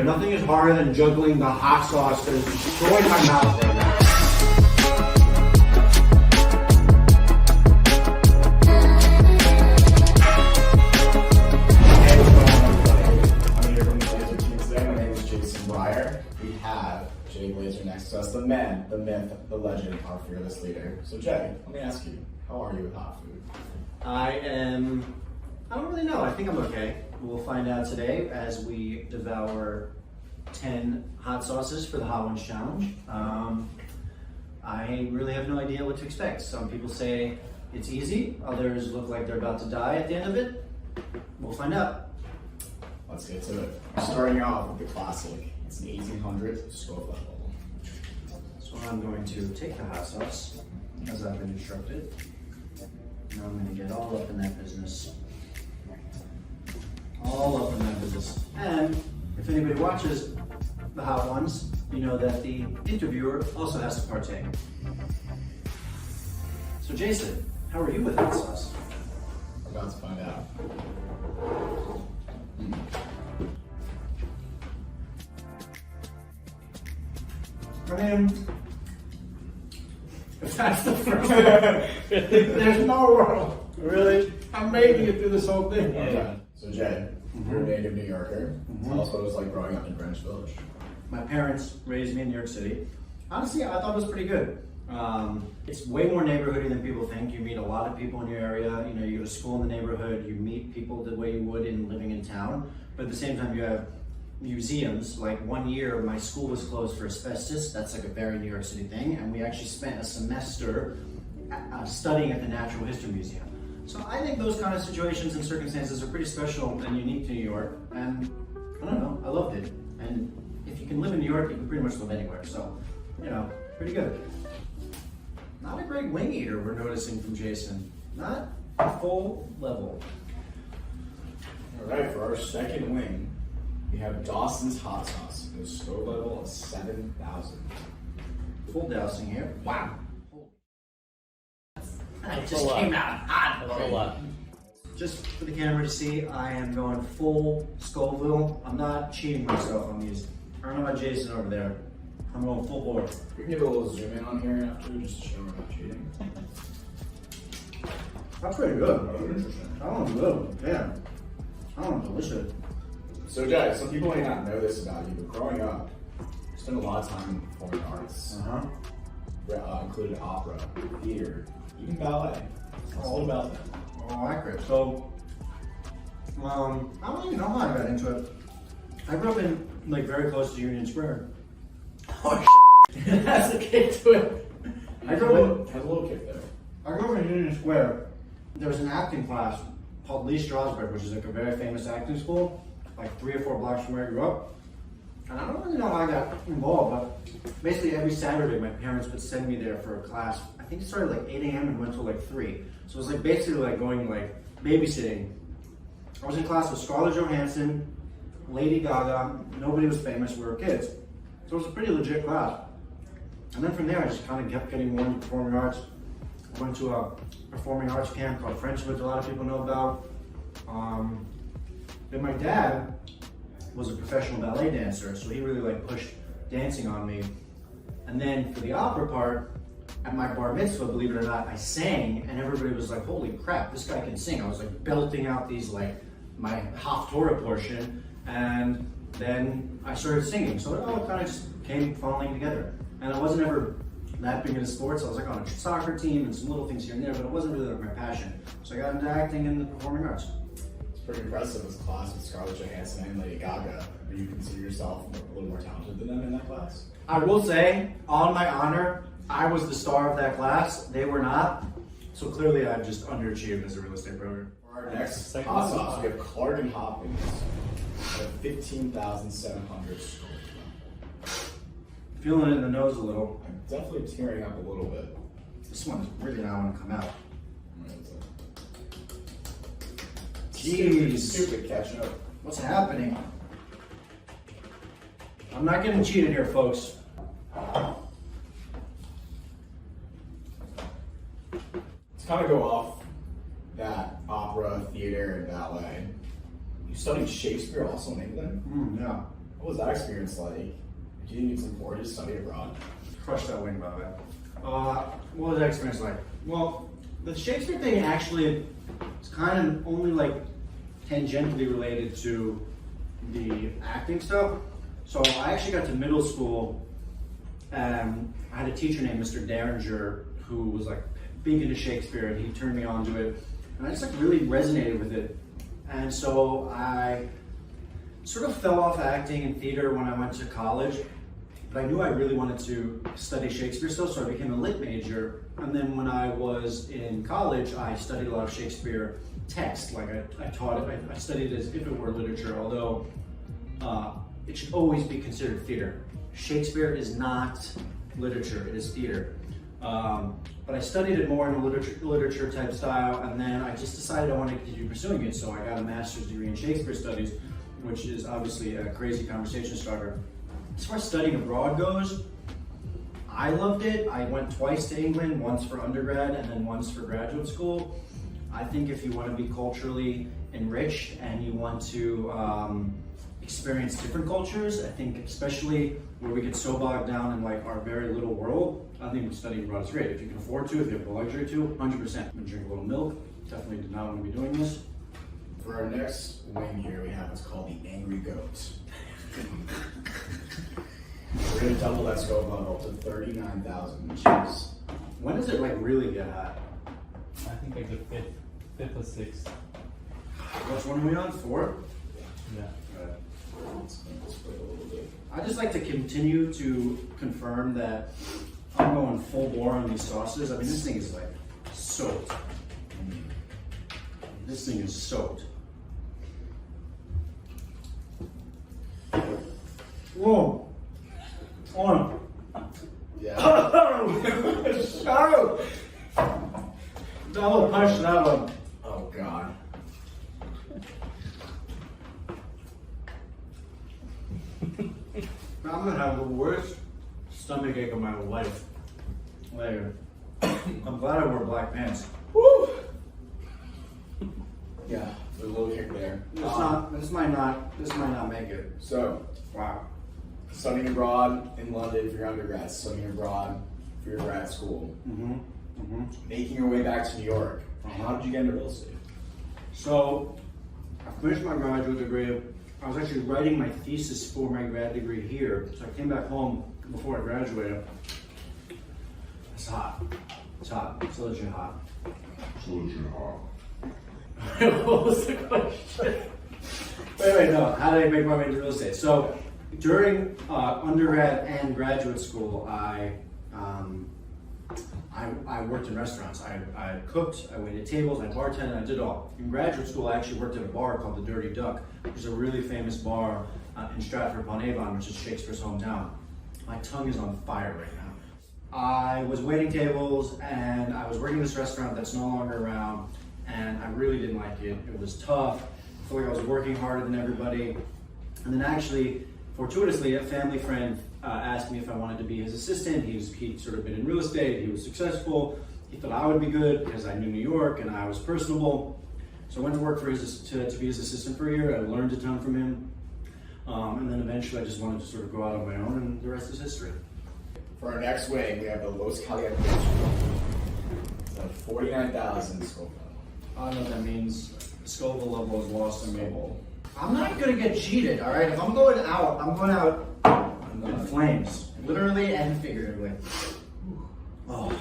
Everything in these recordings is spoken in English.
good. Nothing is harder than juggling the hot sauce that is destroying my mouth right now. Hey, what's going on, everybody? I'm here from the Glazer Team today. My name is Jason. We have Jay Glazer next to us, the man, the myth, the legend, our fearless leader. So Jay, let me ask you, how are you with hot food? I don't really know. I think I'm okay. We'll find out today as we devour 10 hot sauces for the Hot Ones Challenge. I really have no idea what to expect. Some people say it's easy. Others look like they're about to die at the end of it. We'll find out. Let's get to it. Starting off with the classic. It's an 1800 Scoville level. So I'm going to take the hot sauce as I've been instructed. Now I'm going to get all up in that business. All up in that business. And if anybody watches the Hot Ones, you know that the interviewer also has to partake. So Jason, how are you with hot sauce? We're about to find out. I mean, if that's the first one, there's no world. Really? I'm making it through this whole thing. Okay. So Jay, you're a native New Yorker. Tell us what it was like growing up in Greenwich Village. My parents raised me in New York City. Honestly, I thought it was pretty good. It's way more neighborhoody than people think. You meet a lot of people in your area. You know, you go to school in the neighborhood. You meet people the way you would in living in town. But at the same time, you have museums. Like 1 year, my school was closed for asbestos. That's like a very New York City thing. And we actually spent a semester studying at the Natural History Museum. So I think those kind of situations and circumstances are pretty special and unique to New York. And I don't know, I loved it. And if you can live in New York, you can pretty much live anywhere. So, you know, pretty good. Not a great wing eater, we're noticing from Jason. Not full level. All right, for our second wing, we have Dawson's hot sauce. It was Scoville level of 7,000. Full dousing here. Wow. It just lot. came out hot. That's a lot. Just for the camera to see, I am going full Scoville. I'm not cheating myself on these. I don't know about Jason over there. I'm going full board. We can give a little zoom in on here after just to show we're not cheating. That's pretty good. Interesting. That one's good. Yeah. That one's delicious. So Jay, some people may not know this about you, but growing up, you spent a lot of time in performing arts. Included opera, theater, even ballet. All about that. Oh, accurate. So, I don't even know how I got into it. I grew up in, like, very close to Union Square. Oh, it has a kick to it. Has a little kick there. I grew up in Union Square. There was an acting class called Lee Strasberg, which is like a very famous acting school, like 3 or 4 blocks from where I grew up. And I don't really know how I got involved, but basically every Saturday my parents would send me there for a class. I think it started like 8 a.m. and went till like 3. So it was like basically like going like babysitting. I was in class with Scarlett Johansson, Lady Gaga. Nobody was famous. We were kids. So it was a pretty legit class. And then from there, I just kind of kept getting more into performing arts. I went to a performing arts camp called French, which a lot of people know about. Then my dad was a professional ballet dancer, so he really like pushed dancing on me. And then for the opera part, at my bar mitzvah, believe it or not, I sang, and everybody was like, holy crap, this guy can sing. I was like belting out these like, my Haftorah portion, and then I started singing. So it all kind of just came falling together. And I wasn't ever that big into sports. I was like on a soccer team and some little things here and there, but it wasn't really like my passion. So I got into acting and the performing arts. It's pretty impressive as a class with Scarlett Johansson and Lady Gaga. Do you consider yourself a little more talented than them in that class? I will say, on my honor, I was the star of that class. They were not. So clearly I've just underachieved as a real estate broker. For our next hot sauce, we have Clark and Hopkins at 15,700 Scoville. Feeling it in the nose a little. I'm definitely tearing up a little bit. This one is really not want to come out. Stupid, Jeez. stupid ketchup. What's happening? I'm not getting cheated here, folks. To kind of go off that opera, theater, and ballet, you studied Shakespeare also in England? Yeah. What was that experience like? Do you think it's important to study abroad? Crushed that wing, by the way. What was that experience like? Well, the Shakespeare thing actually is kind of only like tangentially related to the acting stuff. So I actually got to middle school and I had a teacher named Mr. Derringer who was like big into Shakespeare, and he turned me on to it. And I just like really resonated with it. And so I sort of fell off acting and theater when I went to college, but I knew I really wanted to study Shakespeare still, so I became a lit major. And then when I was in college, I studied a lot of Shakespeare text. Like I taught it, I studied it as if it were literature, although it should always be considered theater. Shakespeare is not literature, it is theater. But I studied it more in a literature type style, and then I just decided I wanted to continue pursuing it, so I got a master's degree in Shakespeare studies, which is obviously a crazy conversation starter. As far as studying abroad goes, I loved it. I went twice to England, once for undergrad and then once for graduate school. I think if you want to be culturally enriched and you want to experience different cultures, I think especially where we get so bogged down in like our very little world, I think studying abroad is great. If you can afford to, if you have the luxury to, 100%. I'm gonna drink a little milk. Definitely did not want to be doing this. For our next wing here, we have what's called the Angry Goat. We're gonna double that scope level to 39,000. Jeez. When does it like really get hot? I think like the fifth or sixth. Which one are we on? 4? Yeah. Let's make this wait a little bit. I just like to continue to confirm that I'm going full bore on these sauces. I mean, this thing is like soaked. This thing is soaked. Whoa. On. Yeah. Shut Double punch that one. Oh God. I'm gonna have the worst stomach ache of my life later. I'm glad I wore black pants. Woo! Yeah, there's a little kick there. This might not make it. So, Wow. studying abroad in London for your undergrad, studying abroad for your grad school, making your way back to New York. How did you get into real estate? So, I finished my graduate degree. I was actually writing my thesis for my grad degree here. So I came back home before I graduated. It's hot. It's hot. It's legit hot. It's legit hot. What was the question? Wait, no. How did I make my way into real estate? So, during undergrad and graduate school, I worked in restaurants. I cooked, I waited tables, I bartended, I did all. In graduate school, I actually worked at a bar called the Dirty Duck, which is a really famous bar in Stratford-upon-Avon, which is Shakespeare's hometown. My tongue is on fire right now. I was waiting tables, and I was working in this restaurant that's no longer around, and I really didn't like it. It was tough. I felt like I was working harder than everybody. And then actually, fortuitously, a family friend asked me if I wanted to be his assistant. He'd sort of been in real estate, he was successful. He thought I would be good because I knew New York and I was personable. So I went to work for to be his assistant for a year. I learned a ton from him. And then eventually I just wanted to sort of go out on my own, and the rest is history. For our next wing, we have the Los Calientes. It's a 49,000 scope level. I don't know what that means. The Scoville level is lost on me. I'm not gonna get cheated, all right? If I'm going out, I'm going out in flames, literally and figuratively. Oh.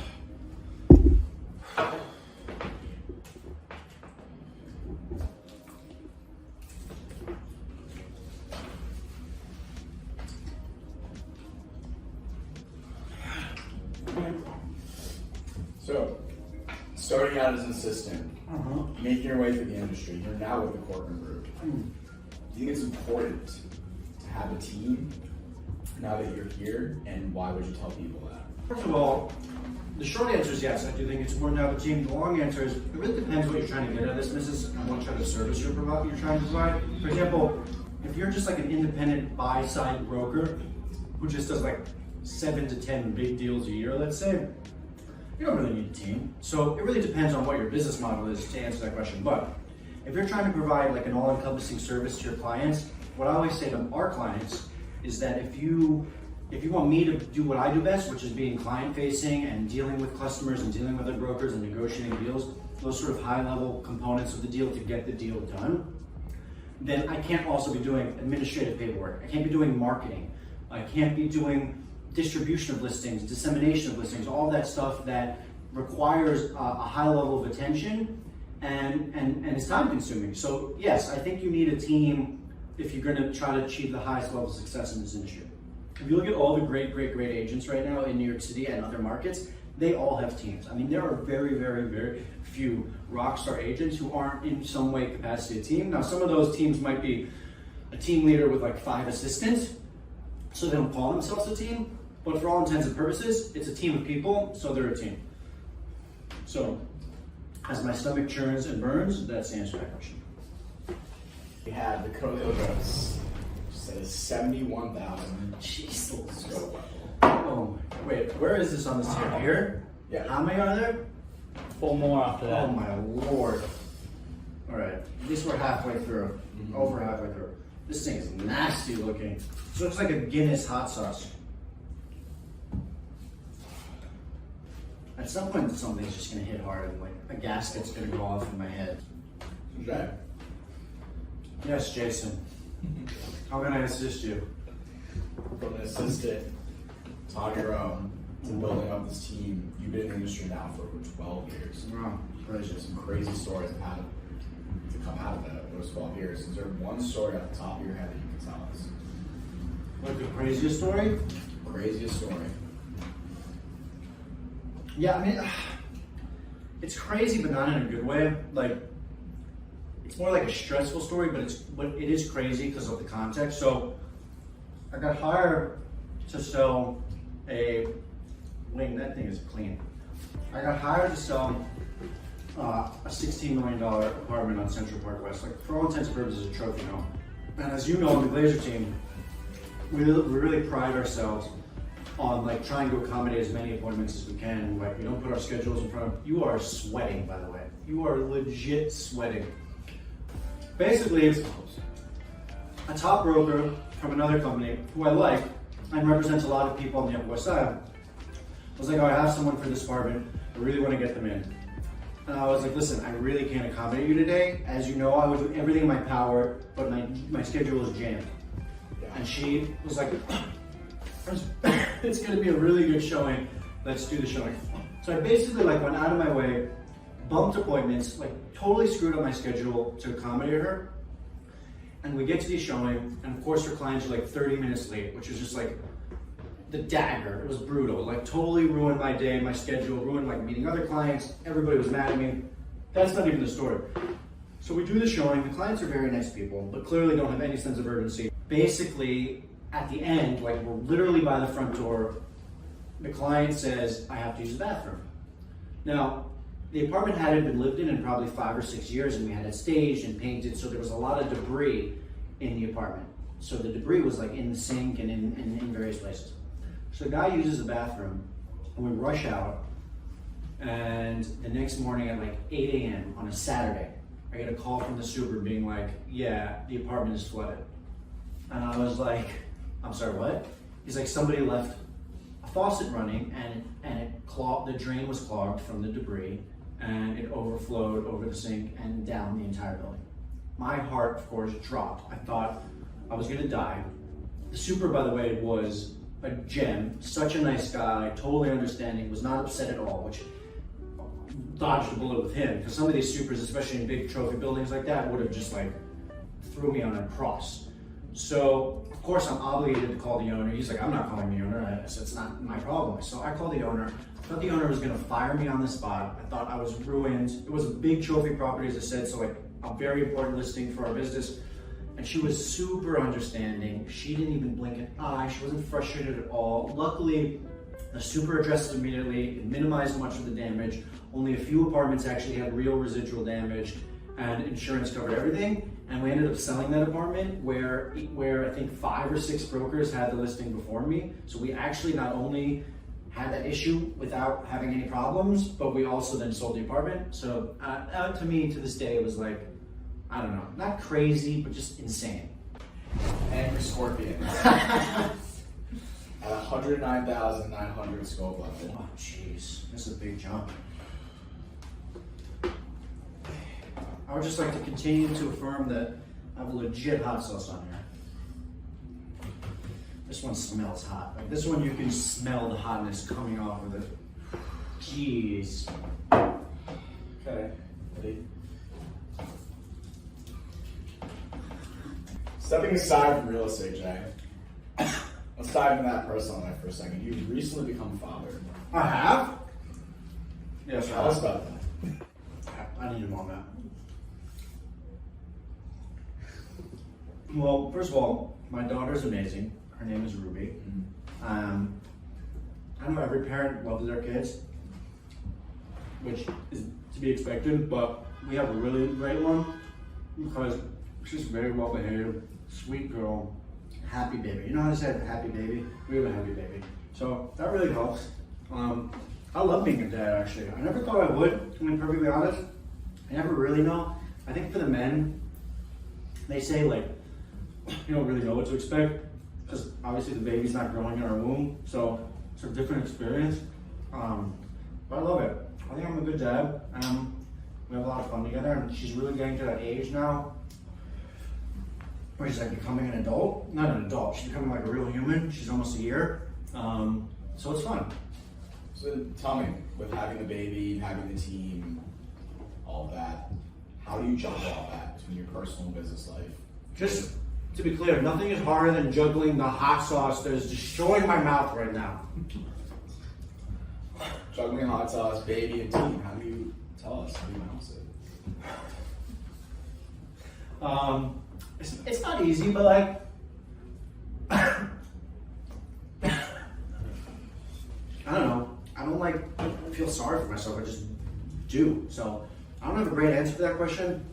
So, starting out as an assistant, making your way through the industry, you're now with the Corcoran Group. Do you think it's important to have a team now that you're here, and why would you tell people that? First of all, the short answer is yes. I do think it's important to have a team. The long answer is it really depends what you're trying to get out of this business and what kind of service you're trying to provide. For example, if you're just like an independent buy-side broker who just does like 7 to 10 big deals a year, let's say, you don't really need a team. So it really depends on what your business model is to answer that question. But if you're trying to provide like an all-encompassing service to your clients, what I always say to our clients is that if you want me to do what I do best, which is being client facing and dealing with customers and dealing with other brokers and negotiating deals, those sort of high level components of the deal to get the deal done, then I can't also be doing administrative paperwork. I can't be doing marketing. I can't be doing distribution of listings, dissemination of listings, all that stuff that requires a high level of attention and it's time consuming. So yes, I think you need a team if you're gonna try to achieve the highest level of success in this industry. If you look at all the great agents right now in New York City and other markets, they all have teams. I mean, there are very few rock star agents who aren't in some way capacity a team. Now, some of those teams might be a team leader with like 5 assistants, so they don't call themselves a team, but for all intents and purposes, it's a team of people, so they're a team. So, as my stomach churns and burns, that's the answer to that question. We have the Coco Ghosts, says 71,000. Jeez. Scope level. Oh, wait, where is this on this tier? Here? Yeah. How many are there? 4 more after that. Oh my lord. All right, at least we're halfway through. Over halfway through. This thing is nasty looking. This looks like a Guinness hot sauce. At some point, something's just gonna hit hard and like a gasket's gonna go off in my head. Okay. Yes, Jason. How can I assist you? From an assistant to on your own to building up this team, you've been in the industry now for over 12 years. Wow. There's some crazy stories of how to come out of those 12 years. Is there one story off the top of your head that you can tell us? Like the craziest story? Craziest story. Yeah, I mean, it's crazy, but not in a good way. Like, it's more like a stressful story, but it is crazy because of the context. So, I got hired to sell a wing. That thing is clean. I got hired to sell a $16 million apartment on Central Park West. Like, for all intents and purposes, a trophy home. And as you know, on the Glazer team, we really pride ourselves on like trying to accommodate as many appointments as we can. Like, we don't put our schedules in front of you. Are sweating, by the way. You are legit sweating. Basically, it's a top broker from another company who I like and represents a lot of people on the Upper West Side. I was like, oh, I have someone for this apartment. I really want to get them in. And I was like, listen, I really can't accommodate you today. As you know, I would do everything in my power, but my schedule is jammed. And she was like, it's going to be a really good showing. Let's do the showing. So I basically like went out of my way, bumped appointments, like totally screwed up my schedule to accommodate her. And we get to the showing, and of course her clients are like 30 minutes late, which is just like the dagger. It was brutal. Like totally ruined my day, my schedule, ruined like meeting other clients. Everybody was mad at me. That's not even the story. So we do the showing. The clients are very nice people, but clearly don't have any sense of urgency. Basically, at the end, like we're literally by the front door, the client says, I have to use the bathroom. Now, the apartment hadn't been lived in probably 5 or 6 years, and we had it staged and painted, so there was a lot of debris in the apartment. So the debris was like in the sink and in various places. So the guy uses the bathroom, and we rush out, and the next morning at like 8 a.m. on a Saturday, I get a call from the super being like, yeah, the apartment is flooded. And I was like, I'm sorry, what? He's like, somebody left a faucet running and it clogged, the drain was clogged from the debris, and it overflowed over the sink and down the entire building. My heart, of course, dropped. I thought I was gonna die. The super, by the way, was a gem, such a nice guy, totally understanding, was not upset at all, which dodged a bullet with him, because some of these supers, especially in big trophy buildings like that, would have just like threw me on a cross. So, of course, I'm obligated to call the owner. He's like, I'm not calling the owner. I said, it's not my problem. So I called the owner. I thought the owner was gonna fire me on the spot. I thought I was ruined. It was a big trophy property, as I said, so like a very important listing for our business. And she was super understanding. She didn't even blink an eye. She wasn't frustrated at all. Luckily, the super addressed it immediately. It minimized much of the damage. Only a few apartments actually had real residual damage, and insurance covered everything. And we ended up selling that apartment where I think 5 or 6 brokers had the listing before me. So we actually not only had that issue without having any problems, but we also then sold the apartment. So to me, to this day, it was like, I don't know, not crazy, but just insane. Angry Scorpion. At 109,900 scope level. Oh, jeez, this is a big jump. I would just like to continue to affirm that I have a legit hot sauce on here. This one smells hot. Like this one, you can smell the hotness coming off of it. Jeez. Okay, ready? Stepping aside from real estate, Jay, let's dive into that personal life for a second. You've recently become a father. I have? Yes, Tell us about that. I need a moment. Well, first of all, my daughter's amazing. Her name is Ruby. I know every parent loves their kids, which is to be expected, but we have a really great one because she's very well behaved, sweet girl, happy baby. You know how to say happy baby? We have a happy baby. So that really helps. I love being a dad, actually. I never thought I would, to be perfectly honest. I never really know. I think for the men, they say like, you don't really know what to expect because obviously the baby's not growing in our womb, so it's a different experience. But I love it. I think I'm a good dad. We have a lot of fun together, and she's really getting to that age now where she's like becoming an adult. Not an adult, she's becoming like a real human. She's almost a year. So it's fun. So tell me, with having the baby, having the team, all of that, how do you juggle all that between your personal and business life? Just to be clear, nothing is harder than juggling the hot sauce that is destroying my mouth right now. Juggling hot sauce, baby, and team. How do you tell us? How do you balance it? It's not easy, but like, I don't know. I don't like feel sorry for myself. I just do. So I don't have a great answer for that question.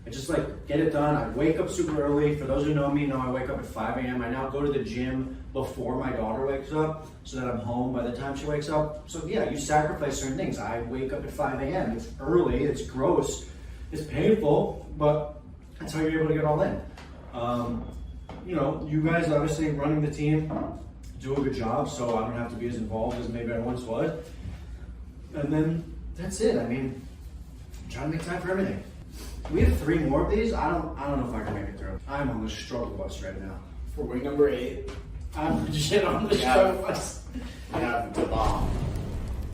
I just like get it done. I wake up super early. For those who know me, know I wake up at 5 a.m. I now go to the gym before my daughter wakes up so that I'm home by the time she wakes up. So yeah, you sacrifice certain things. I wake up at 5 a.m. It's early, it's gross, it's painful, but that's how you're able to get all in. You know, you guys obviously running the team do a good job, so I don't have to be as involved as maybe I once was. And then that's it. I mean, I'm trying to make time for everything. We have 3 more of these. I don't know if I can make it through. I'm on the struggle bus right now. For week number 8, I'm legit on the struggle bus. we have the bomb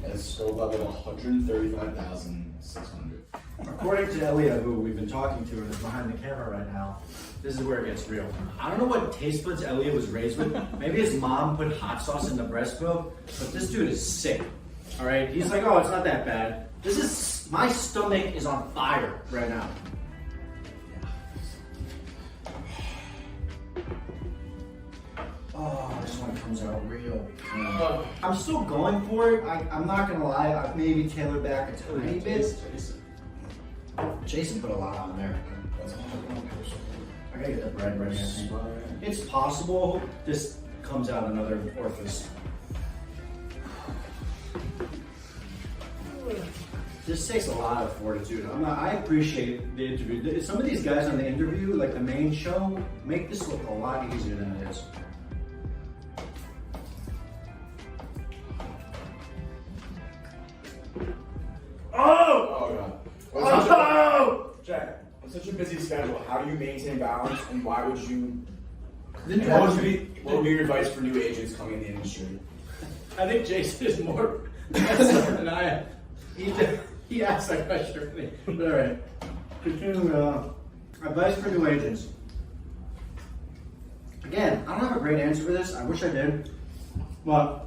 at scope level 135,600. According to Elia, who we've been talking to and is behind the camera right now, this is where it gets real. I don't know what taste buds Elia was raised with. Maybe his mom put hot sauce in the breast milk, but this dude is sick. All right, he's like, oh, it's not that bad. My stomach is on fire right now. Oh, this one comes out real. I'm still going for it. I'm not gonna lie. I've maybe tailored back a tiny bit. Jason put a lot on there. I gotta get the bread right here. It's possible this comes out another orifice. This takes a lot of fortitude. I appreciate the interview. Some of these guys on the interview, like the main show, make this look a lot easier than it is. Oh god. Oh! Jack, on such a busy schedule, how do you maintain balance, and why would you? What What would be your advice for new agents coming in the industry? I think Jason is more than I am. He asked that question for me. All right. Continue. Advice for new agents. Again, I don't have a great answer for this. I wish I did. But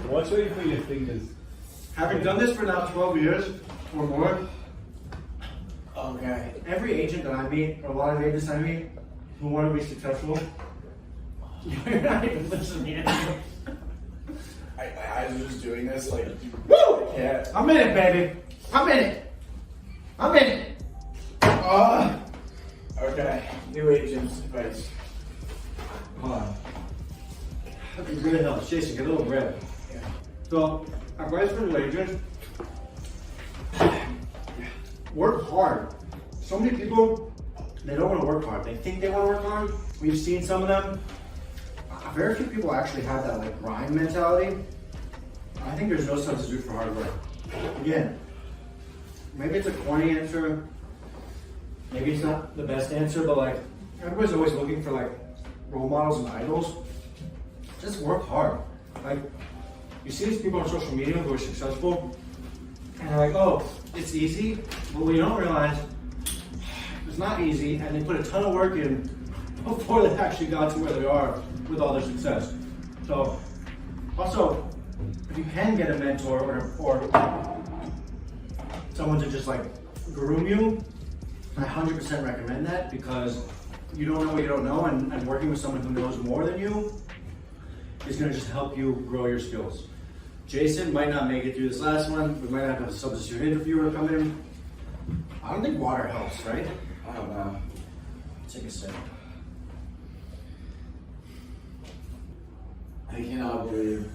Watch where you put your fingers. having done this for now 12 years or more, Okay. every agent that I meet, or a lot of agents I meet, who want to be successful, you're not even listening to me. I was just doing this like. Woo! I can't. I'm in it, baby. I'm in it. I'm in it. Okay. New agents advice. Hold on. It really helps. Jason, get a little bread. Yeah. So, advice for new agents. work hard. So many people, they don't want to work hard. They think they want to work hard. We've seen some of them. Very few people actually have that like grind mentality. I think there's no substitute for hard work. Again, maybe it's a corny answer. Maybe it's not the best answer, but like everybody's always looking for like role models and idols. Just work hard. Like you see these people on social media who are successful and they're like, oh, it's easy. But we don't realize it's not easy, and they put a ton of work in before they actually got to where they are with all their success. So also, if you can get a mentor or someone to just like groom you, I 100% recommend that, because you don't know what you don't know, and working with someone who knows more than you is going to just help you grow your skills. Jason might not make it through this last one. We might have a substitute interviewer come in. I don't think water helps, right? I don't know. Take a sip. I cannot believe.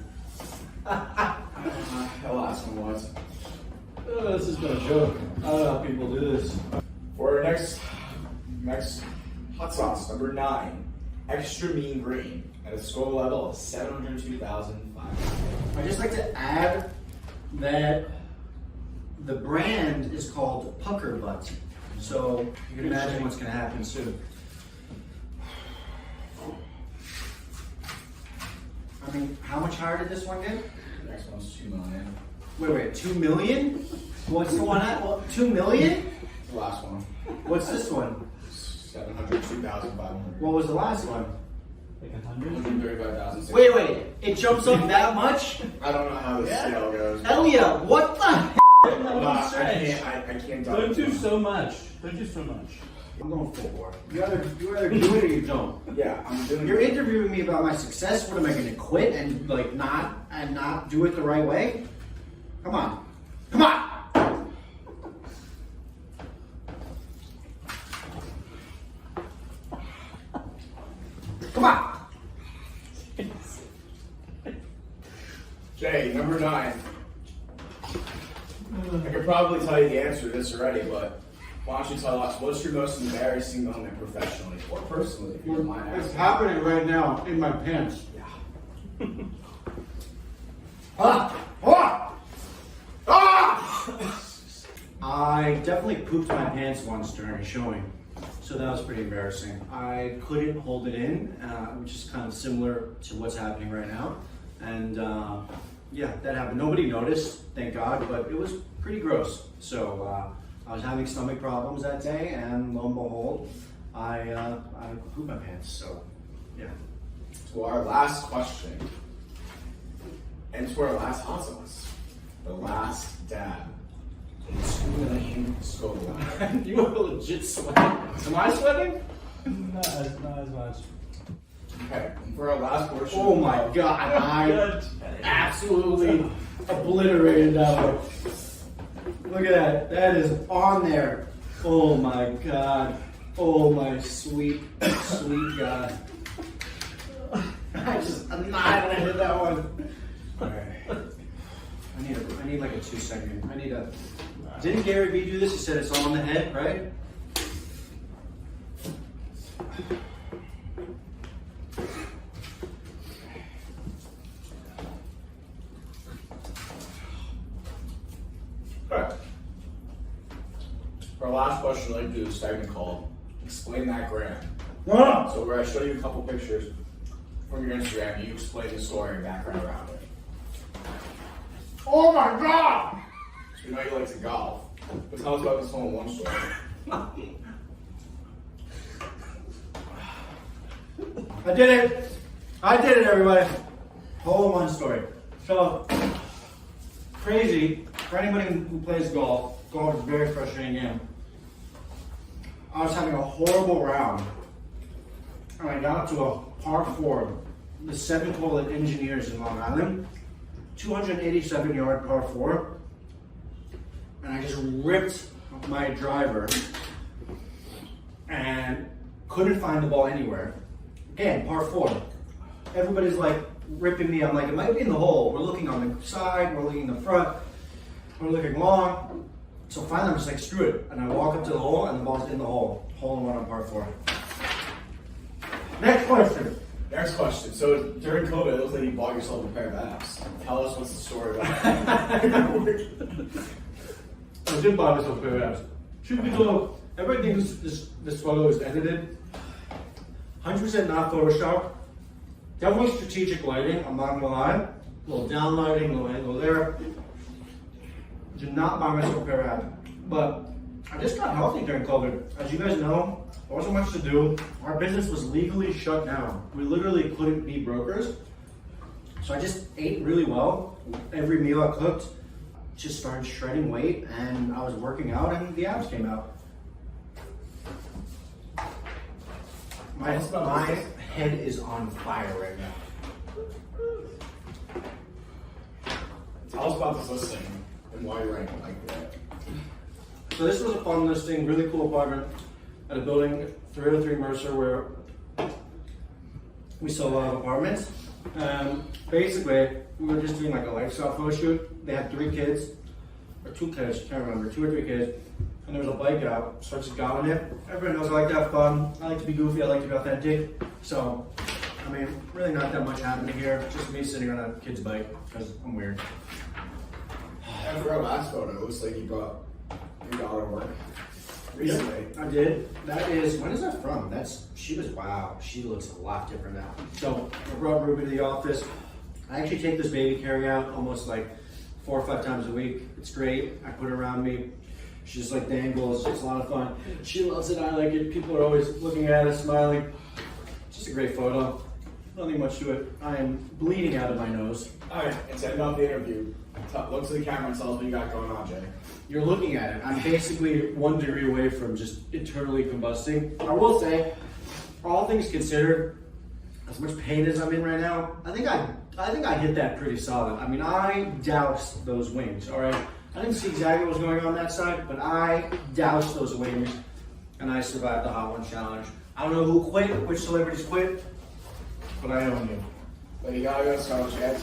The last one was. Oh, this has been a joke. I don't know how people do this. For our next hot sauce, number 9, extra mean green at a score level of 702,500. I'd just like to add that the brand is called Pucker Butt. So you can imagine what's going to happen soon. I mean, how much higher did this one get? The next one's 2 million. Wait, 2 million? What's the one at? Well, 2 million? The last one, What's this one? 702,500. What was the last one? Like 100? 135,000. Wait, it jumps up that much? I don't know how this scale goes. Elliot, what the hell? I can't Don't do it. so much. Don't do so much. I'm going full bore. You either do it or you don't. Yeah, I'm doing You're it. interviewing me about my success. What am I going to quit and like not do it the right way? Come on, come on! Come on! Jay, number 9. I could probably tell you the answer to this already, but why don't you tell us, what's your most embarrassing moment professionally or personally, if you don't mind It's asking? happening right now in my pants. Yeah. I definitely pooped my pants once during a showing, so that was pretty embarrassing. I couldn't hold it in, which is kind of similar to what's happening right now. And yeah, that happened. Nobody noticed, thank God, but it was pretty gross. So I was having stomach problems that day, and lo and behold, I pooped my pants. So yeah. To our last question, and to our last hot sauce, the last dab. 2 million score line. You are legit sweating. Am I sweating? Not as much. Okay, and for our last portion. Oh my God! I absolutely obliterated that one. Look at that. That is on there. Oh my God. Oh my sweet, sweet God. I'm not gonna hit that one. Alright. I need like a 2-second. Didn't Gary Vee do this? He said it's all in the head, right? Okay. For our last question, I'd like to do a segment called Explain That Gram. So we're going to show you a couple pictures from your Instagram, and you explain the story and background around it. Oh my God! So we know you like to golf, but tell us about this hole-in-one story. I did it! I did it, everybody! Hole-in-one story. So, crazy. For anybody who plays golf, golf is a very frustrating game. I was having a horrible round, and I got up to a par 4, the 7th hole at Engineers in Long Island, 287-yard par 4, and I just ripped my driver and couldn't find the ball anywhere. Again, par 4. Everybody's like ripping me. I'm like, it might be in the hole. We're looking on the side, we're looking in the front, we're looking long. So finally, I'm just like, screw it. And I walk up to the hole, and the ball's in the hole. Hole in one on par 4. Next question. Next question. So during COVID, it looks like you bought yourself a pair of abs. Tell us what's the story about that. I did buy myself a pair of abs. Truth be told, everything this photo is edited. 100% not Photoshop. Definitely strategic lighting, I'm not gonna lie. A little down lighting, a little angle there. Did not buy myself a pair of abs. But I just got healthy during COVID. As you guys know, there wasn't much to do. Our business was legally shut down. We literally couldn't be brokers. So I just ate really well. Every meal I cooked, just started shredding weight, and I was working out, and the abs came out. My head is on fire right now. Tell us about this listing and why you're ranking like that. So this was a fun listing, really cool apartment at a building, 303 Mercer, where we sell a lot of apartments. Basically, we were just doing like a lifestyle photo shoot. They had 3 kids, or 2 kids, can't remember, 2 or 3 kids. And there was a bike out, so I just got on it. Everyone knows I like to have fun. I like to be goofy, I like to be authentic. So, I mean, really not that much happening here. Just me sitting on a kid's bike, because I'm weird. After our last photo, it looks like you brought your daughter to work recently. Yep, I did. That is, when is that from? Wow, she looks a lot different now. So, I brought Ruby to the office. I actually take this baby carry out almost like 4 or 5 times a week. It's great. I put her around me. She just like dangles. It's a lot of fun. She loves it. I like it. People are always looking at it, smiling. Just a great photo. Nothing much to it. I am bleeding out of my nose. Alright, and to end off the interview, look to the camera and tell us what you got going on, Jay. You're looking at it. I'm basically 1 degree away from just internally combusting. I will say, all things considered, as much pain as I'm in right now, I think I hit that pretty solid. I mean, I doused those wings, all right? I didn't see exactly what was going on that side, but I doused those wings, and I survived the Hot One Challenge. I don't know who quit, which celebrities quit, but I own you. But you gotta go, so Jay.